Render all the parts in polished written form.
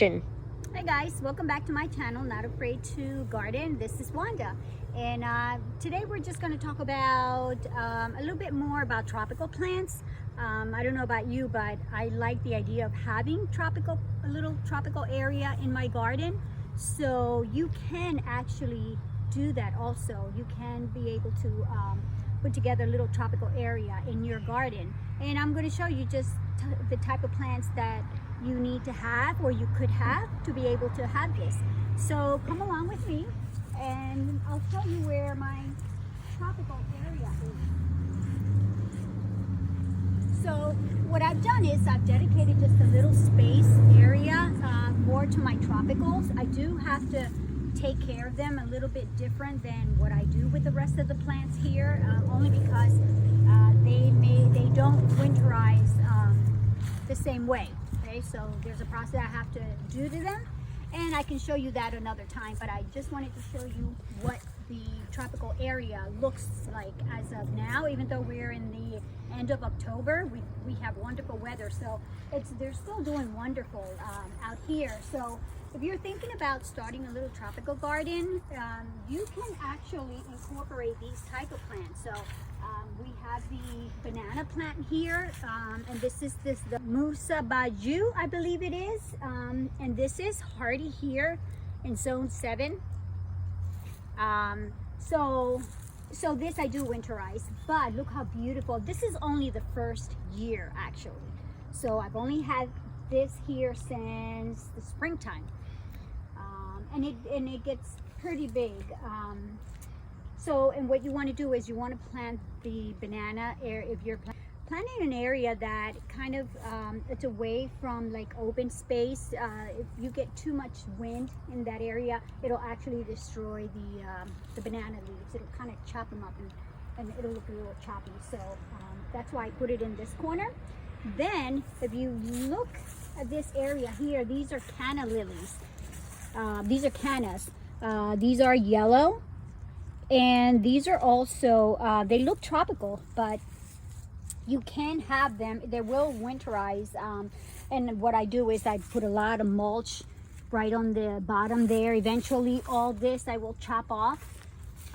introduction. Hi guys, welcome back to my channel, Not Afraid to Garden. This is Wanda, and today we're just going to talk about a little bit more about tropical plants. I don't know about you, but I like the idea of having a little tropical area in my garden. So you can actually do that also. You can be able to put together a little tropical area in your garden, and I'm going to show you just the type of plants that you need to have, or you could have, to be able to have this. So come along with me and I'll show you where my tropical area is. So what I've done is I've dedicated just a little space area more to my tropicals. I do have to take care of them a little bit different than what I do with the rest of the plants here, only because they don't winterize the same way. Okay, so there's a process I have to do to them, and I can show you that another time, but I just wanted to show you what the tropical area looks like as of now. Even though we're in the end of October, we have wonderful weather, so they're still doing wonderful out here. So if you're thinking about starting a little tropical garden, you can actually incorporate these type of plants. So we have the banana plant here, and this is the Musa Baju, I believe it is, and this is hardy here in zone 7. So this I do winterize, but look how beautiful. This is only the first year actually, so I've only had this here since the springtime, and it gets pretty big. And what you want to do is you want to plant the banana area. If you're planting an area that kind of it's away from like open space, if you get too much wind in that area, it'll actually destroy the banana leaves. It'll kind of chop them up, and it'll look a little choppy. So that's why I put it in this corner. Then if you look at this area here, these are canna lilies. These are cannas. These are yellow. And these are also, they look tropical, but you can have them. They will winterize. And what I do is I put a lot of mulch right on the bottom there. Eventually, all this I will chop off.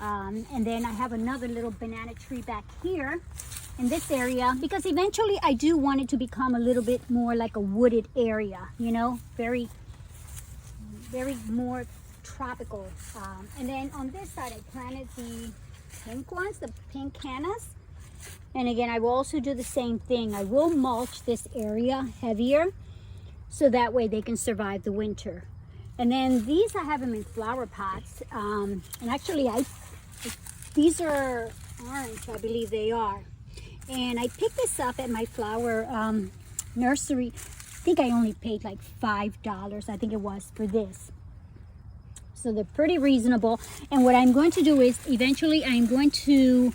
And then I have another little banana tree back here in this area, because eventually I do want it to become a little bit more like a wooded area, you know, very more tropical. And then on this side I planted the pink ones, the pink cannas, and again I will also do the same thing. I will mulch this area heavier so that way they can survive the winter. And then these I have them in flower pots, and actually these are orange, I believe they are, and I picked this up at my flower nursery. I think I only paid like $5, I think it was, for this. So they're pretty reasonable. And what I'm going to do is eventually I'm going to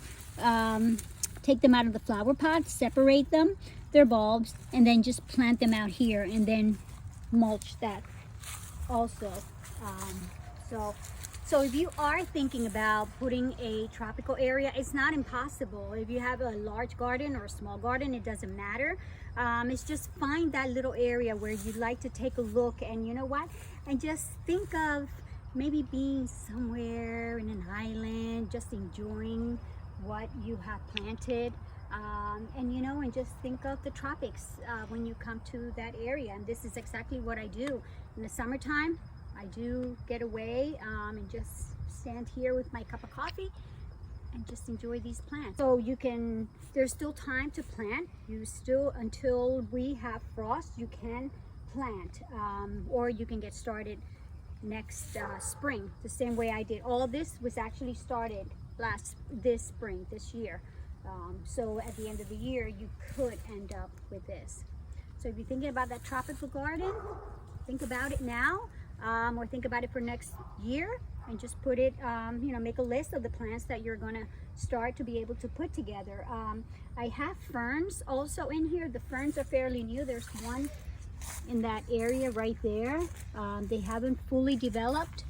take them out of the flower pot, separate them, their bulbs, and then just plant them out here and then mulch that also. So if you are thinking about putting a tropical area, it's not impossible. If you have a large garden or a small garden, it doesn't matter. It's just find that little area where you'd like to take a look, and you know what? And just think of maybe being somewhere in an island, just enjoying what you have planted, and you know, and just think of the tropics when you come to that area. And this is exactly what I do in the summertime. I do get away and just stand here with my cup of coffee and just enjoy these plants. So you can, there's still time to plant. You still, until we have frost, you can plant, or you can get started next spring, the same way I did. All this was actually started this spring, this year. So at the end of the year, you could end up with this. So if you're thinking about that tropical garden, think about it now, or think about it for next year, and just put it, you know, make a list of the plants that you're gonna start to be able to put together. I have ferns also in here. The ferns are fairly new. There's one in that area right there. They haven't fully developed,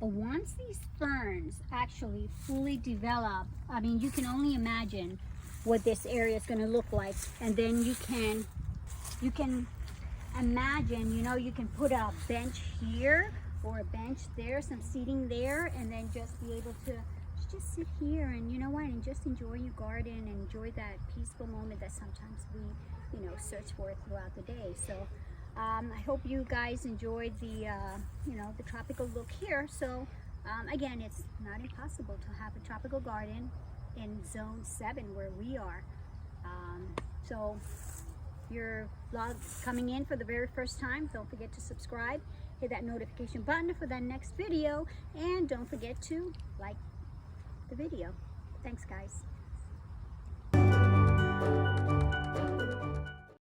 but once these ferns actually fully develop, I mean, you can only imagine what this area is going to look like. And then you can imagine, you know, you can put a bench here or a bench there, some seating there, and then just be able to just sit here and, you know what, and just enjoy your garden and enjoy that peaceful moment that sometimes we, you know, search for throughout the day. So I hope you guys enjoyed the, you know, the tropical look here. So again, it's not impossible to have a tropical garden in zone 7 where we are. So if your vlog coming in for the very first time, don't forget to subscribe, hit that notification button for that next video, and don't forget to like the video. Thanks, guys.